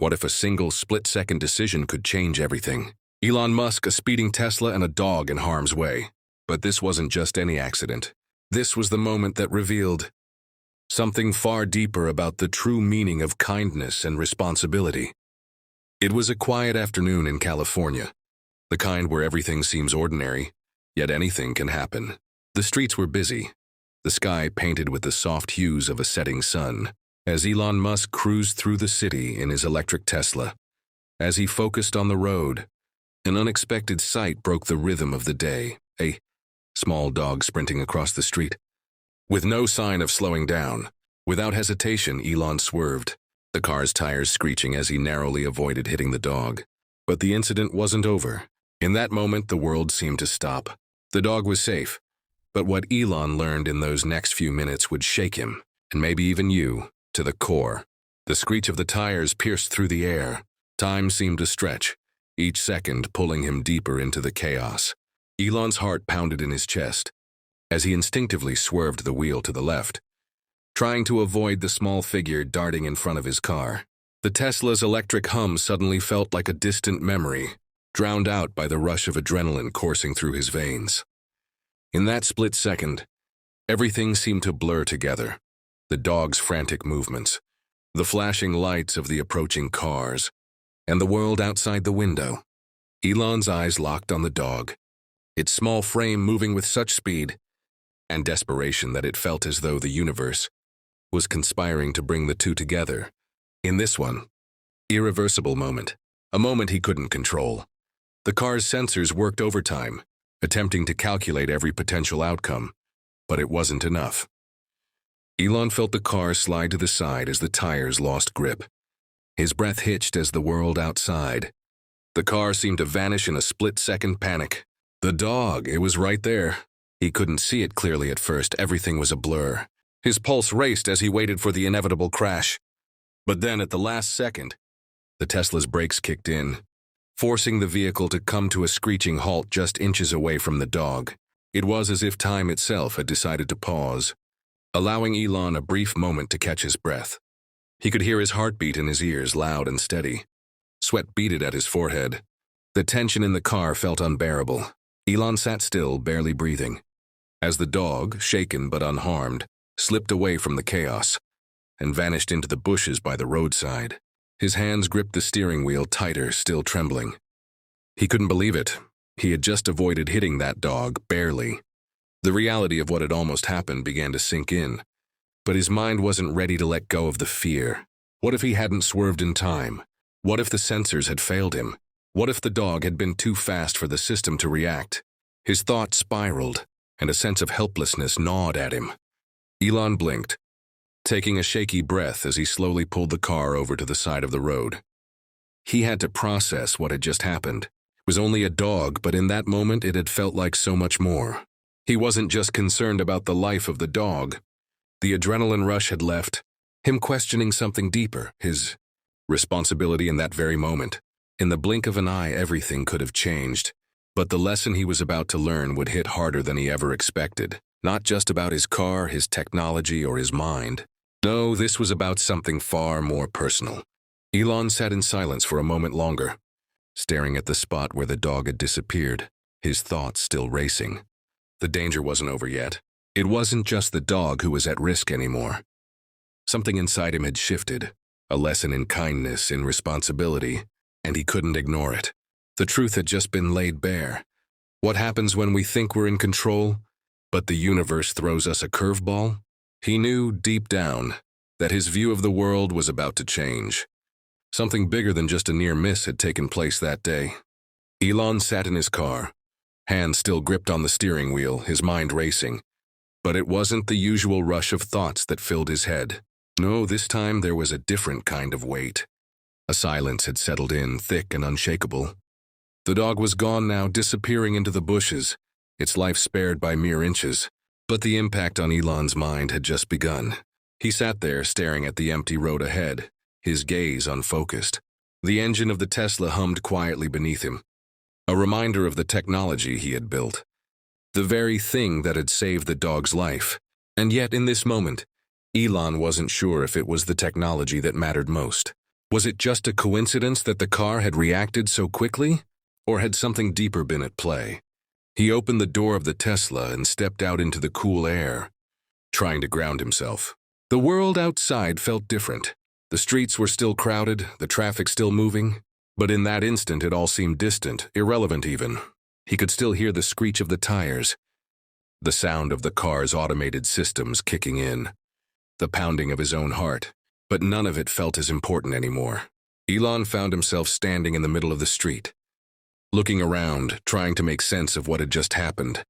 What if a single split-second decision could change everything? Elon Musk, a speeding Tesla, and a dog in harm's way. But this wasn't just any accident. This was the moment that revealed something far deeper about the true meaning of kindness and responsibility. It was a quiet afternoon in California, the kind where everything seems ordinary, yet anything can happen. The streets were busy, the sky painted with the soft hues of a setting sun, as Elon Musk cruised through the city in his electric Tesla. As he focused on the road, an unexpected sight broke the rhythm of the day, a small dog sprinting across the street. With no sign of slowing down, without hesitation, Elon swerved, the car's tires screeching as he narrowly avoided hitting the dog. But the incident wasn't over. In that moment, the world seemed to stop. The dog was safe, but what Elon learned in those next few minutes would shake him, and maybe even you, to the core. The screech of the tires pierced through the air. Time seemed to stretch, each second pulling him deeper into the chaos. Elon's heart pounded in his chest as he instinctively swerved the wheel to the left, trying to avoid the small figure darting in front of his car. The Tesla's electric hum suddenly felt like a distant memory, drowned out by the rush of adrenaline coursing through his veins. In that split second, everything seemed to blur together. The dog's frantic movements, the flashing lights of the approaching cars, and the world outside the window. Elon's eyes locked on the dog, its small frame moving with such speed and desperation that it felt as though the universe was conspiring to bring the two together. In this one, irreversible moment, a moment he couldn't control. The car's sensors worked overtime, attempting to calculate every potential outcome, but it wasn't enough. Elon felt the car slide to the side as the tires lost grip. His breath hitched as the world outside. The car seemed to vanish in a split-second panic. The dog, it was right there. He couldn't see it clearly at first. Everything was a blur. His pulse raced as he waited for the inevitable crash. But then, at the last second, the Tesla's brakes kicked in, forcing the vehicle to come to a screeching halt just inches away from the dog. It was as if time itself had decided to pause, allowing Elon a brief moment to catch his breath. He could hear his heartbeat in his ears, loud and steady. Sweat beaded at his forehead. The tension in the car felt unbearable. Elon sat still, barely breathing, as the dog, shaken but unharmed, slipped away from the chaos and vanished into the bushes by the roadside. His hands gripped the steering wheel tighter, still trembling. He couldn't believe it. He had just avoided hitting that dog, barely. The reality of what had almost happened began to sink in, but his mind wasn't ready to let go of the fear. What if he hadn't swerved in time? What if the sensors had failed him? What if the dog had been too fast for the system to react? His thoughts spiraled, and a sense of helplessness gnawed at him. Elon blinked, taking a shaky breath as he slowly pulled the car over to the side of the road. He had to process what had just happened. It was only a dog, but in that moment it had felt like so much more. He wasn't just concerned about the life of the dog. The adrenaline rush had left him questioning something deeper, his responsibility in that very moment. In the blink of an eye, everything could have changed. But the lesson he was about to learn would hit harder than he ever expected. Not just about his car, his technology, or his mind. No, this was about something far more personal. Elon sat in silence for a moment longer, staring at the spot where the dog had disappeared, his thoughts still racing. The danger wasn't over yet. It wasn't just the dog who was at risk anymore. Something inside him had shifted, a lesson in kindness, in responsibility, and he couldn't ignore it. The truth had just been laid bare. What happens when we think we're in control, but the universe throws us a curveball? He knew, deep down, that his view of the world was about to change. Something bigger than just a near miss had taken place that day. Elon sat in his car, hands still gripped on the steering wheel, his mind racing. But it wasn't the usual rush of thoughts that filled his head. No, this time there was a different kind of weight. A silence had settled in, thick and unshakable. The dog was gone now, disappearing into the bushes, its life spared by mere inches. But the impact on Elon's mind had just begun. He sat there staring at the empty road ahead, his gaze unfocused. The engine of the Tesla hummed quietly beneath him, a reminder of the technology he had built, the very thing that had saved the dog's life. And yet, in this moment, Elon wasn't sure if it was the technology that mattered most. Was it just a coincidence that the car had reacted so quickly? Or had something deeper been at play? He opened the door of the Tesla and stepped out into the cool air, trying to ground himself. The world outside felt different. The streets were still crowded, the traffic still moving, but in that instant it all seemed distant, irrelevant even. He could still hear the screech of the tires, the sound of the car's automated systems kicking in, the pounding of his own heart, but none of it felt as important anymore. Elon found himself standing in the middle of the street, looking around, trying to make sense of what had just happened.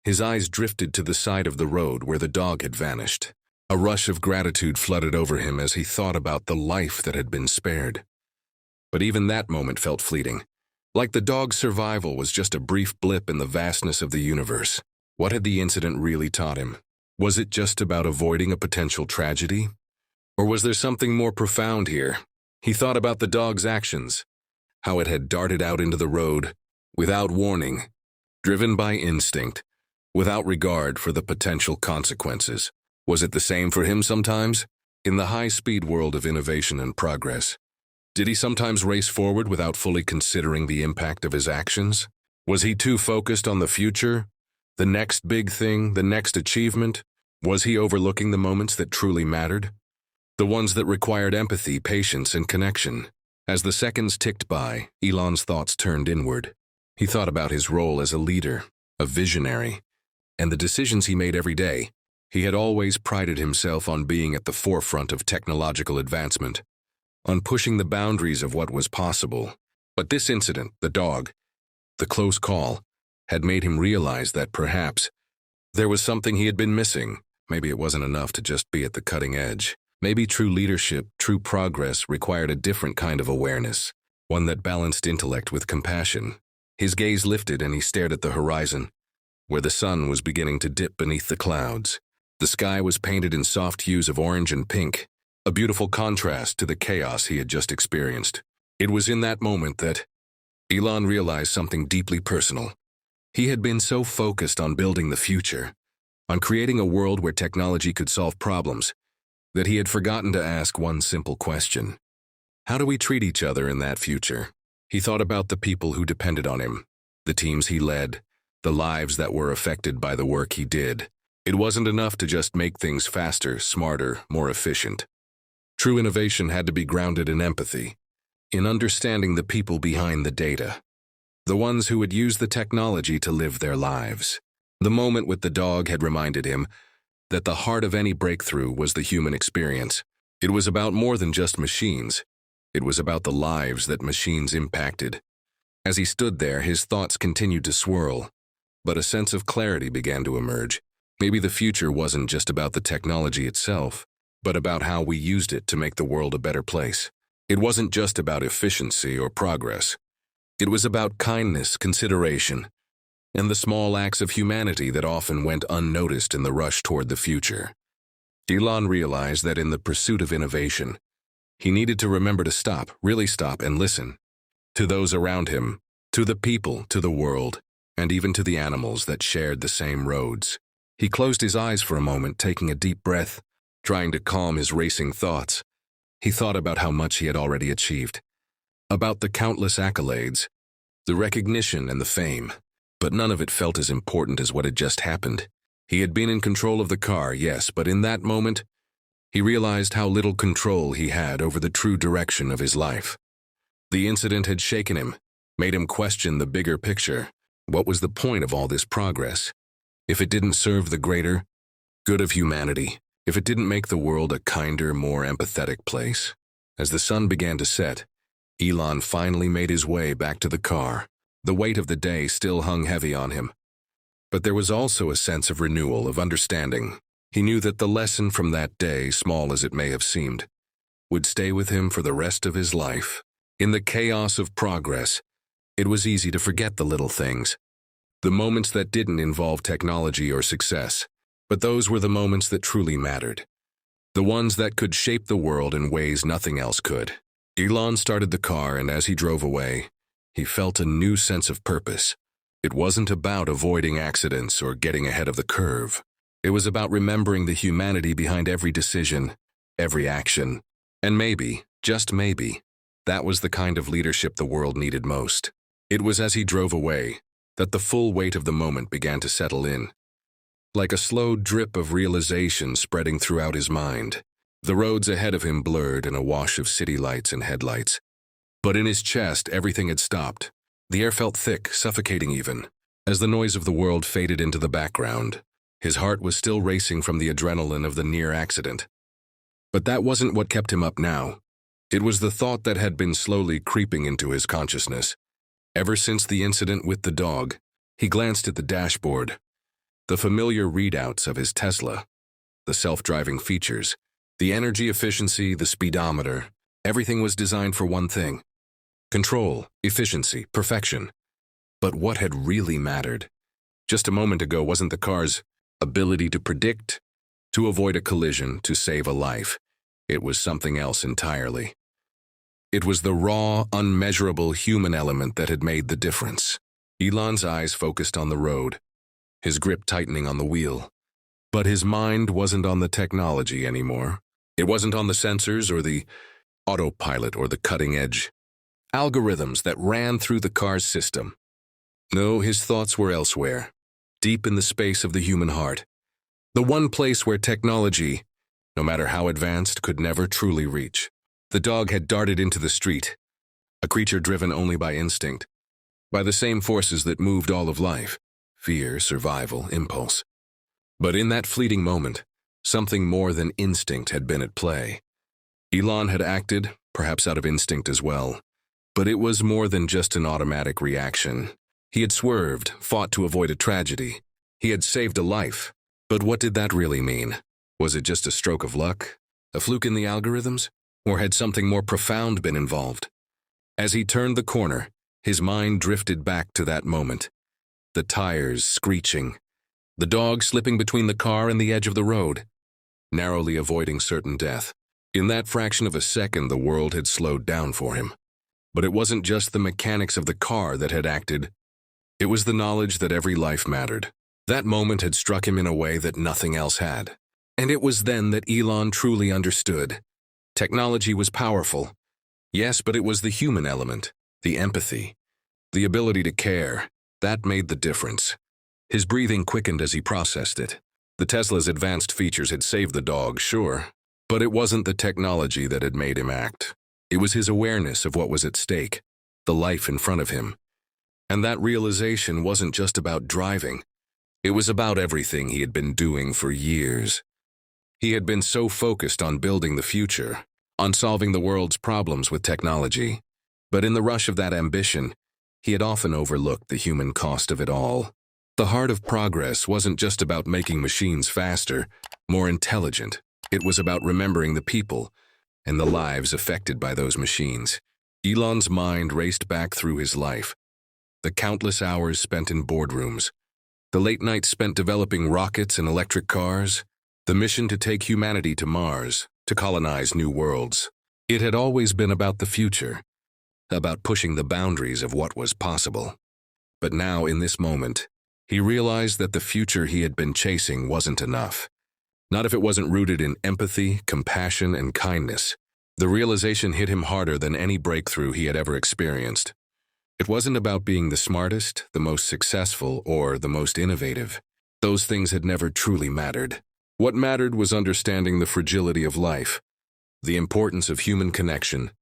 His eyes drifted to the side of the road where the dog had vanished. A rush of gratitude flooded over him as he thought about the life that had been spared. But even that moment felt fleeting, like the dog's survival was just a brief blip in the vastness of the universe. What had the incident really taught him? Was it just about avoiding a potential tragedy? Or was there something more profound here? He thought about the dog's actions, how it had darted out into the road, without warning, driven by instinct, without regard for the potential consequences. Was it the same for him sometimes? In the high-speed world of innovation and progress, did he sometimes race forward without fully considering the impact of his actions? Was he too focused on the future, the next big thing, the next achievement? Was he overlooking the moments that truly mattered? The ones that required empathy, patience, and connection. As the seconds ticked by, Elon's thoughts turned inward. He thought about his role as a leader, a visionary, and the decisions he made every day. He had always prided himself on being at the forefront of technological advancement, on pushing the boundaries of what was possible. But this incident, the dog, the close call, had made him realize that perhaps there was something he had been missing. Maybe it wasn't enough to just be at the cutting edge. Maybe true leadership, true progress required a different kind of awareness, one that balanced intellect with compassion. His gaze lifted and he stared at the horizon, where the sun was beginning to dip beneath the clouds. The sky was painted in soft hues of orange and pink, a beautiful contrast to the chaos he had just experienced. It was in that moment that Elon realized something deeply personal. He had been so focused on building the future, on creating a world where technology could solve problems, that he had forgotten to ask one simple question. How do we treat each other in that future? He thought about the people who depended on him, the teams he led, the lives that were affected by the work he did. It wasn't enough to just make things faster, smarter, more efficient. True innovation had to be grounded in empathy, in understanding the people behind the data, the ones who would use the technology to live their lives. The moment with the dog had reminded him that the heart of any breakthrough was the human experience. It was about more than just machines. It was about the lives that machines impacted. As he stood there, his thoughts continued to swirl, but a sense of clarity began to emerge. Maybe the future wasn't just about the technology itself, but about how we used it to make the world a better place. It wasn't just about efficiency or progress. It was about kindness, consideration, and the small acts of humanity that often went unnoticed in the rush toward the future. Elon realized that in the pursuit of innovation, he needed to remember to stop, really stop, and listen to those around him, to the people, to the world, and even to the animals that shared the same roads. He closed his eyes for a moment, taking a deep breath, trying to calm his racing thoughts. He thought about how much he had already achieved, about the countless accolades, the recognition and the fame, but none of it felt as important as what had just happened. He had been in control of the car, yes, but in that moment, he realized how little control he had over the true direction of his life. The incident had shaken him, made him question the bigger picture. What was the point of all this progress if it didn't serve the greater good of humanity, if it didn't make the world a kinder, more empathetic place? As the sun began to set, Elon finally made his way back to the car. The weight of the day still hung heavy on him, but there was also a sense of renewal, of understanding. He knew that the lesson from that day, small as it may have seemed, would stay with him for the rest of his life. In the chaos of progress, it was easy to forget the little things, the moments that didn't involve technology or success, but those were the moments that truly mattered, the ones that could shape the world in ways nothing else could. Elon started the car, and as he drove away, he felt a new sense of purpose. It wasn't about avoiding accidents or getting ahead of the curve. It was about remembering the humanity behind every decision, every action, and maybe, Just maybe, that was the kind of leadership the world needed most. It was as he drove away that the full weight of the moment began to settle in, like a slow drip of realization spreading throughout his mind. The roads ahead of him blurred in a wash of city lights and headlights. But in his chest, everything had stopped. The air felt thick, suffocating even, as the noise of the world faded into the background. His heart was still racing from the adrenaline of the near accident. But that wasn't what kept him up now. It was the thought that had been slowly creeping into his consciousness. Ever since the incident with the dog, he glanced at the dashboard. The familiar readouts of his Tesla, the self-driving features, the energy efficiency, the speedometer, everything was designed for one thing: control, efficiency, perfection. But what had really mattered just a moment ago wasn't the car's ability to predict, to avoid a collision, to save a life. It was something else entirely. It was the raw, unmeasurable human element that had made the difference. Elon's eyes focused on the road, his grip tightening on the wheel. But his mind wasn't on the technology anymore. It wasn't on the sensors or the autopilot or the cutting-edge algorithms that ran through the car's system. No, his thoughts were elsewhere, deep in the space of the human heart. The one place where technology, no matter how advanced, could never truly reach. The dog had darted into the street, a creature driven only by instinct, by the same forces that moved all of life: fear, survival, impulse. But in that fleeting moment, something more than instinct had been at play. Elon had acted, perhaps out of instinct as well, but it was more than just an automatic reaction. He had swerved, fought to avoid a tragedy. He had saved a life. But what did that really mean? Was it just a stroke of luck? A fluke in the algorithms? Or had something more profound been involved? As he turned the corner, his mind drifted back to that moment. The tires screeching, the dog slipping between the car and the edge of the road, narrowly avoiding certain death. In that fraction of a second, the world had slowed down for him. But it wasn't just the mechanics of the car that had acted. It was the knowledge that every life mattered. That moment had struck him in a way that nothing else had. And it was then that Elon truly understood. Technology was powerful. Yes, but it was the human element, the empathy, the ability to care. That made the difference. His breathing quickened as he processed it. The Tesla's advanced features had saved the dog, sure, but it wasn't the technology that had made him act. It was his awareness of what was at stake, the life in front of him. And that realization wasn't just about driving. It was about everything he had been doing for years. He had been so focused on building the future, on solving the world's problems with technology. But in the rush of that ambition, he had often overlooked the human cost of it all. The heart of progress wasn't just about making machines faster, more intelligent. It was about remembering the people and the lives affected by those machines. Elon's mind raced back through his life. The countless hours spent in boardrooms, the late nights spent developing rockets and electric cars, the mission to take humanity to Mars, to colonize new worlds. It had always been about the future, about pushing the boundaries of what was possible. But now, in this moment, he realized that the future he had been chasing wasn't enough. Not if it wasn't rooted in empathy, compassion, and kindness. The realization hit him harder than any breakthrough he had ever experienced. It wasn't about being the smartest, the most successful, or the most innovative. Those things had never truly mattered. What mattered was understanding the fragility of life, the importance of human connection,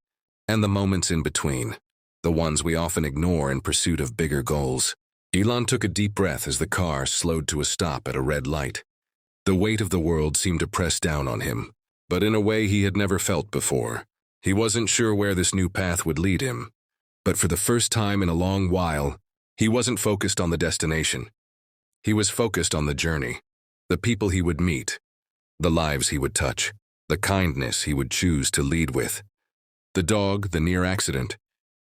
and the moments in between, the ones we often ignore in pursuit of bigger goals. Elon took a deep breath as the car slowed to a stop at a red light. The weight of the world seemed to press down on him, but in a way he had never felt before. He wasn't sure where this new path would lead him, but for the first time in a long while, he wasn't focused on the destination. He was focused on the journey, the people he would meet, the lives he would touch, the kindness he would choose to lead with. The dog, the near accident,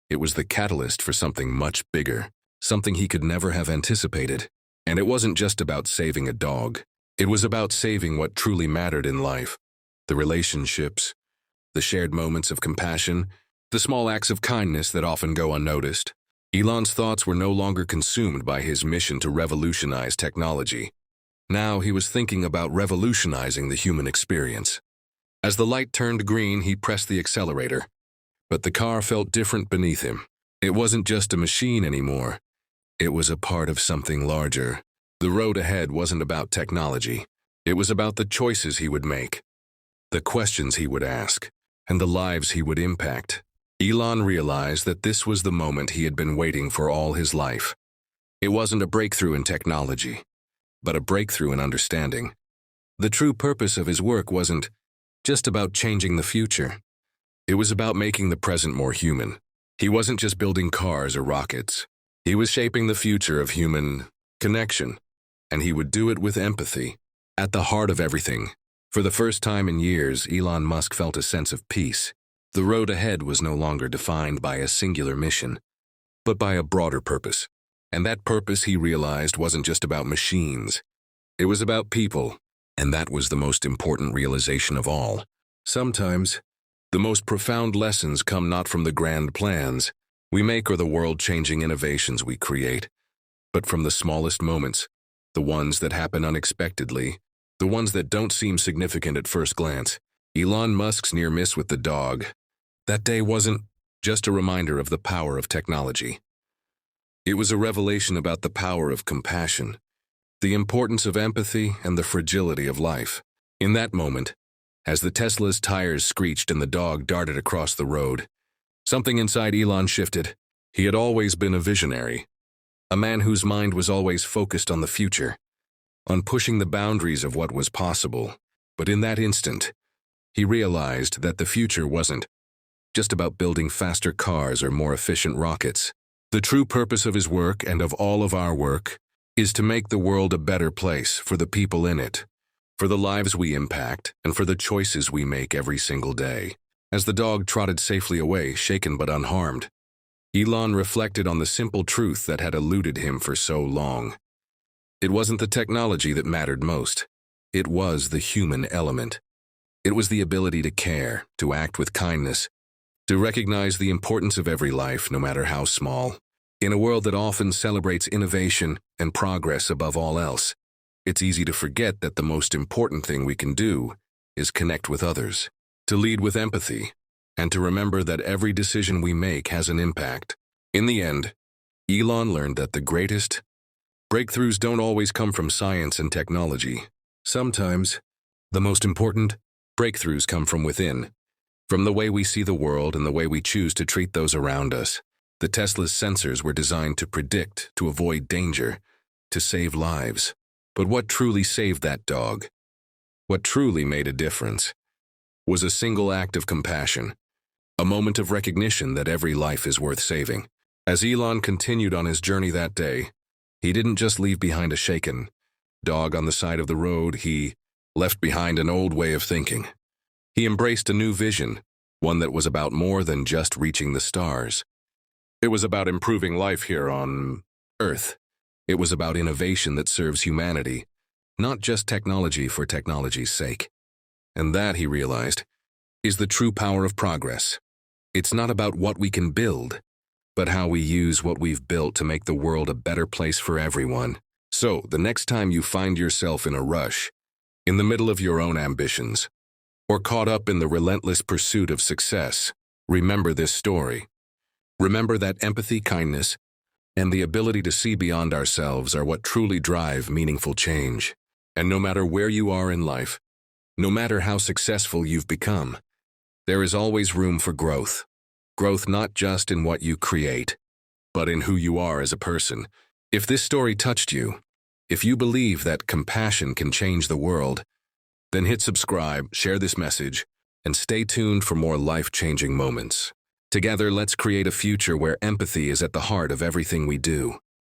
it was the catalyst for something much bigger, something he could never have anticipated. And it wasn't just about saving a dog. It was about saving what truly mattered in life: the relationships, the shared moments of compassion, the small acts of kindness that often go unnoticed. Elon's thoughts were no longer consumed by his mission to revolutionize technology. Now he was thinking about revolutionizing the human experience. As the light turned green, he pressed the accelerator. But the car felt different beneath him. It wasn't just a machine anymore. It was a part of something larger. The road ahead wasn't about technology. It was about the choices he would make, the questions he would ask, and the lives he would impact. Elon realized that this was the moment he had been waiting for all his life. It wasn't a breakthrough in technology, but a breakthrough in understanding. The true purpose of his work wasn't just about changing the future. It was about making the present more human. He wasn't just building cars or rockets. He was shaping the future of human connection, and he would do it with empathy. At the heart of everything, for the first time in years, Elon Musk felt a sense of peace. The road ahead was no longer defined by a singular mission, but by a broader purpose. And that purpose, he realized, wasn't just about machines. It was about people, and that was the most important realization of all. Sometimes, the most profound lessons come not from the grand plans we make or the world-changing innovations we create, but from the smallest moments, the ones that happen unexpectedly, the ones that don't seem significant at first glance. Elon Musk's near miss with the dog that day wasn't just a reminder of the power of technology. It was a revelation about the power of compassion, the importance of empathy, and the fragility of life. In that moment, as the Tesla's tires screeched and the dog darted across the road, something inside Elon shifted. He had always been a visionary, a man whose mind was always focused on the future, on pushing the boundaries of what was possible. But in that instant, he realized that the future wasn't just about building faster cars or more efficient rockets. The true purpose of his work and of all of our work is to make the world a better place for the people in it, for the lives we impact, and for the choices we make every single day. As the dog trotted safely away, shaken but unharmed, Elon reflected on the simple truth that had eluded him for so long. It wasn't the technology that mattered most. It was the human element. It was the ability to care, to act with kindness, to recognize the importance of every life, no matter how small. In a world that often celebrates innovation and progress above all else, it's easy to forget that the most important thing we can do is connect with others, to lead with empathy, and to remember that every decision we make has an impact. In the end, Elon learned that the greatest breakthroughs don't always come from science and technology. Sometimes, the most important breakthroughs come from within, from the way we see the world and the way we choose to treat those around us. The Tesla's sensors were designed to predict, to avoid danger, to save lives. But what truly saved that dog, what truly made a difference, was a single act of compassion, a moment of recognition that every life is worth saving. As Elon continued on his journey that day, he didn't just leave behind a shaken dog on the side of the road. He left behind an old way of thinking. He embraced a new vision, one that was about more than just reaching the stars. It was about improving life here on Earth. It was about innovation that serves humanity, not just technology for technology's sake. And that, he realized, is the true power of progress. It's not about what we can build, but how we use what we've built to make the world a better place for everyone. So, the next time you find yourself in a rush, in the middle of your own ambitions, or caught up in the relentless pursuit of success, remember this story. Remember that empathy, kindness, and the ability to see beyond ourselves are what truly drive meaningful change. And no matter where you are in life, no matter how successful you've become, there is always room for growth. Growth not just in what you create, but in who you are as a person. If this story touched you, if you believe that compassion can change the world, then hit subscribe, share this message, and stay tuned for more life-changing moments. Together, let's create a future where empathy is at the heart of everything we do.